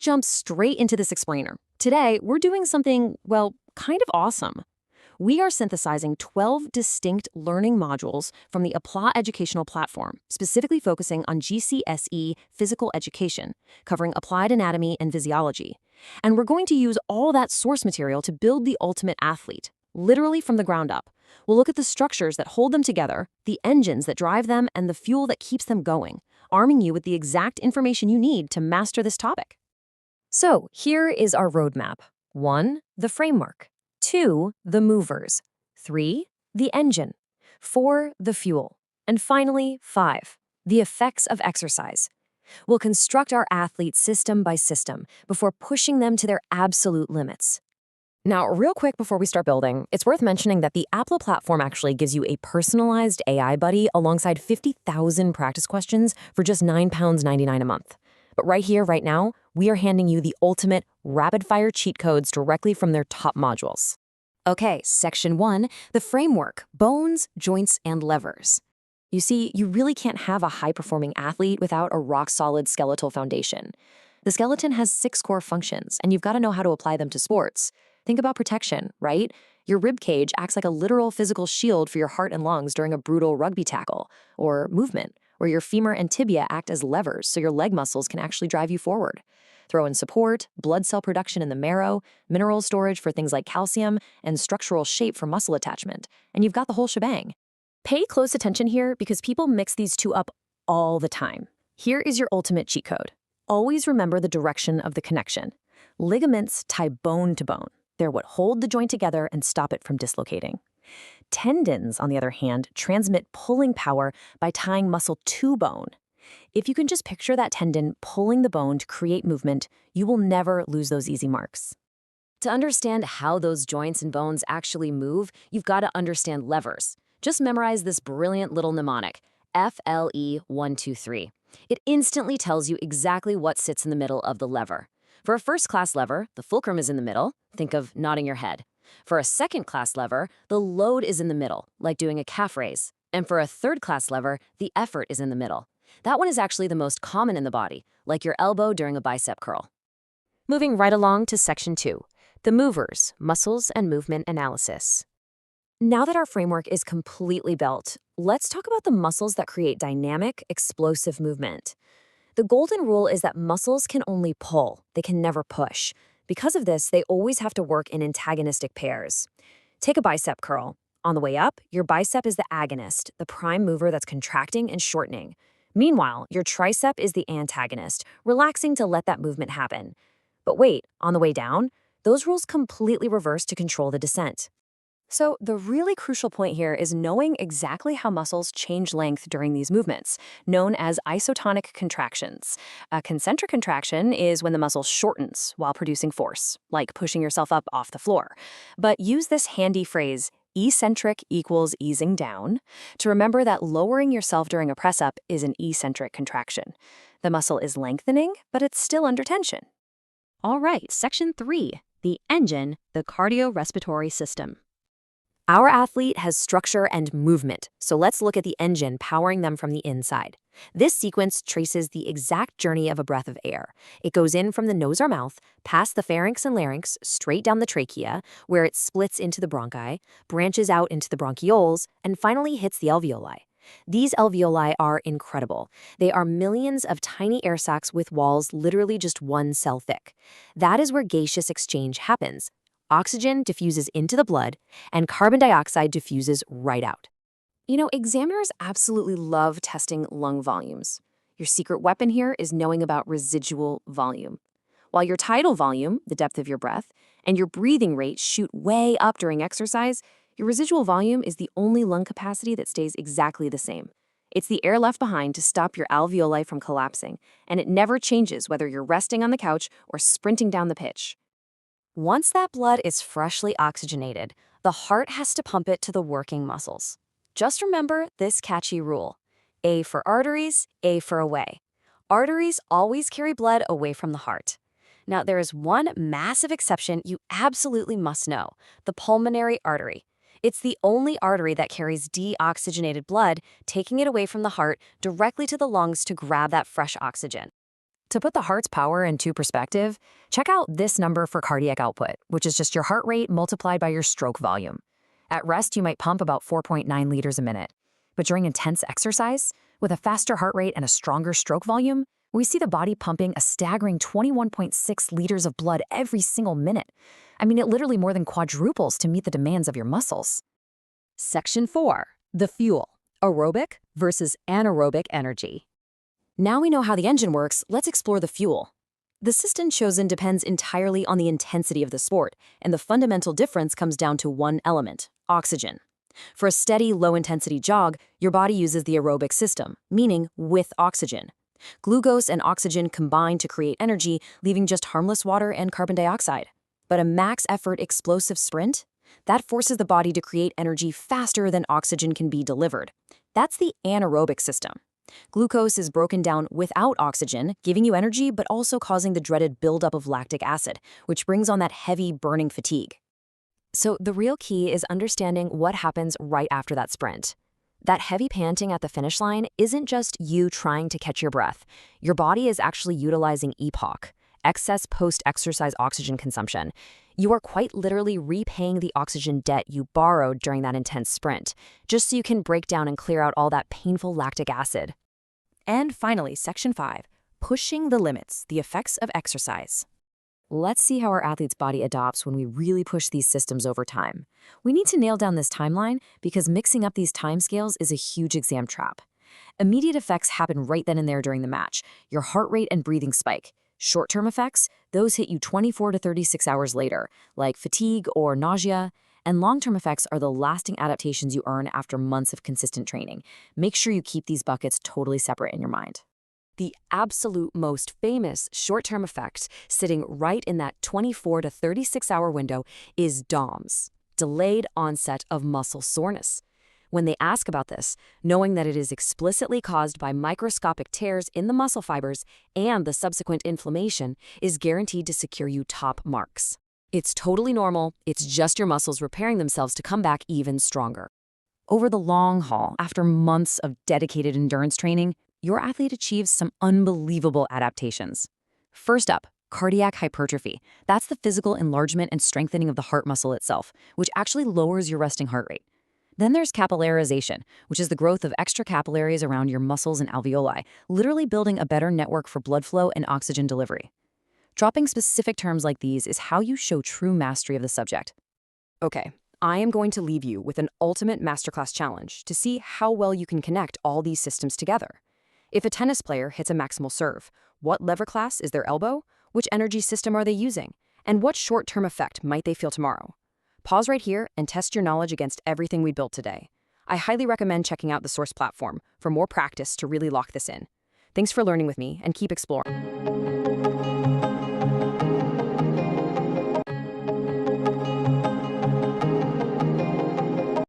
jump straight into this explainer. Today, we're doing something, well, kind of awesome. We are synthesizing 12 distinct learning modules from the Applaa educational platform, specifically focusing on GCSE physical education, covering applied anatomy and physiology. And we're going to use all that source material to build the ultimate athlete, literally from the ground up. We'll look at the structures that hold them together, the engines that drive them, and the fuel that keeps them going, arming you with the exact information you need to master this topic. So here is our roadmap. 1. The framework. 2. The movers. 3. The engine. 4. The fuel. And finally, 5. The effects of exercise. We'll construct our athletes system by system before pushing them to their absolute limits. Now, real quick before we start building, it's worth mentioning that the Applaa platform actually gives you a personalized AI buddy alongside 50,000 practice questions for just £9.99 a month. But right here, right now, we are handing you the ultimate rapid-fire cheat codes directly from their top modules. Okay, Section 1, the framework, bones, joints, and levers. You see, you really can't have a high-performing athlete without a rock-solid skeletal foundation. The skeleton has 6 core functions, and you've got to know how to apply them to sports. Think about protection, right? Your rib cage acts like a literal physical shield for your heart and lungs during a brutal rugby tackle, or movement, where your femur and tibia act as levers so your leg muscles can actually drive you forward. Throw in support, blood cell production in the marrow, mineral storage for things like calcium, and structural shape for muscle attachment, and you've got the whole shebang. Pay close attention here because people mix these two up all the time. Here is your ultimate cheat code. Always remember the direction of the connection. Ligaments tie bone to bone. They're what hold the joint together and stop it from dislocating. Tendons, on the other hand, transmit pulling power by tying muscle to bone. If you can just picture that tendon pulling the bone to create movement, you will never lose those easy marks. To understand how those joints and bones actually move, you've got to understand levers. Just memorize this brilliant little mnemonic, FLE123. It instantly tells you exactly what sits in the middle of the lever. For a first-class lever, the fulcrum is in the middle. Think of nodding your head. For a second-class lever, the load is in the middle, like doing a calf raise. And for a third-class lever, the effort is in the middle. That one is actually the most common in the body, like your elbow during a bicep curl. Moving right along to Section 2, the movers, muscles and movement analysis. Now that our framework is completely built, let's talk about the muscles that create dynamic, explosive movement. The golden rule is that muscles can only pull, they can never push. Because of this, they always have to work in antagonistic pairs. Take a bicep curl. On the way up, your bicep is the agonist, the prime mover that's contracting and shortening. Meanwhile, your tricep is the antagonist, relaxing to let that movement happen. But wait, on the way down, those rules completely reverse to control the descent. So the really crucial point here is knowing exactly how muscles change length during these movements, known as isotonic contractions. A concentric contraction is when the muscle shortens while producing force, like pushing yourself up off the floor. But use this handy phrase, eccentric equals easing down, to remember that lowering yourself during a press-up is an eccentric contraction. The muscle is lengthening, but it's still under tension. All right, Section 3, the engine, the cardiorespiratory system. Our athlete has structure and movement, so let's look at the engine powering them from the inside. This sequence traces the exact journey of a breath of air. It goes in from the nose or mouth, past the pharynx and larynx, straight down the trachea, where it splits into the bronchi, branches out into the bronchioles, and finally hits the alveoli. These alveoli are incredible. They are millions of tiny air sacs with walls literally just 1 cell thick. That is where gaseous exchange happens. Oxygen diffuses into the blood, and carbon dioxide diffuses right out. You know, examiners absolutely love testing lung volumes. Your secret weapon here is knowing about residual volume. While your tidal volume, the depth of your breath, and your breathing rate shoot way up during exercise, your residual volume is the only lung capacity that stays exactly the same. It's the air left behind to stop your alveoli from collapsing, and it never changes whether you're resting on the couch or sprinting down the pitch. Once that blood is freshly oxygenated, the heart has to pump it to the working muscles. Just remember this catchy rule. A for arteries, A for away. Arteries always carry blood away from the heart. Now, there is one massive exception you absolutely must know, the pulmonary artery. It's the only artery that carries deoxygenated blood, taking it away from the heart directly to the lungs to grab that fresh oxygen. To put the heart's power into perspective, check out this number for cardiac output, which is just your heart rate multiplied by your stroke volume. At rest, you might pump about 4.9 liters a minute. But during intense exercise, with a faster heart rate and a stronger stroke volume, we see the body pumping a staggering 21.6 liters of blood every single minute. I mean, it literally more than quadruples to meet the demands of your muscles. Section 4. The fuel. Aerobic versus anaerobic energy. Now we know how the engine works, let's explore the fuel. The system chosen depends entirely on the intensity of the sport, and the fundamental difference comes down to one element: oxygen. For a steady, low-intensity jog, your body uses the aerobic system, meaning with oxygen. Glucose and oxygen combine to create energy, leaving just harmless water and carbon dioxide. But a max-effort explosive sprint? That forces the body to create energy faster than oxygen can be delivered. That's the anaerobic system. Glucose is broken down without oxygen, giving you energy but also causing the dreaded buildup of lactic acid, which brings on that heavy, burning fatigue. So the real key is understanding what happens right after that sprint. That heavy panting at the finish line isn't just you trying to catch your breath. Your body is actually utilizing EPOC, excess post-exercise oxygen consumption. You are quite literally repaying the oxygen debt you borrowed during that intense sprint, just so you can break down and clear out all that painful lactic acid. And finally, Section 5, pushing the limits, the effects of exercise. Let's see how our athlete's body adopts when we really push these systems over time. We need to nail down this timeline because mixing up these timescales is a huge exam trap. Immediate effects happen right then and there during the match. Your heart rate and breathing spike. Short-term effects, those hit you 24 to 36 hours later, like fatigue or nausea. And long-term effects are the lasting adaptations you earn after months of consistent training. Make sure you keep these buckets totally separate in your mind. The absolute most famous short-term effect, sitting right in that 24 to 36-hour window, is DOMS, delayed onset of muscle soreness. When they ask about this, knowing that it is explicitly caused by microscopic tears in the muscle fibers and the subsequent inflammation is guaranteed to secure you top marks. It's totally normal, it's just your muscles repairing themselves to come back even stronger. Over the long haul, after months of dedicated endurance training, your athlete achieves some unbelievable adaptations. First up, cardiac hypertrophy. That's the physical enlargement and strengthening of the heart muscle itself, which actually lowers your resting heart rate. Then there's capillarization, which is the growth of extra capillaries around your muscles and alveoli, literally building a better network for blood flow and oxygen delivery. Dropping specific terms like these is how you show true mastery of the subject. Okay, I am going to leave you with an ultimate masterclass challenge to see how well you can connect all these systems together. If a tennis player hits a maximal serve, what lever class is their elbow? Which energy system are they using? And what short-term effect might they feel tomorrow? Pause right here and test your knowledge against everything we built today. I highly recommend checking out the Source platform for more practice to really lock this in. Thanks for learning with me and keep exploring.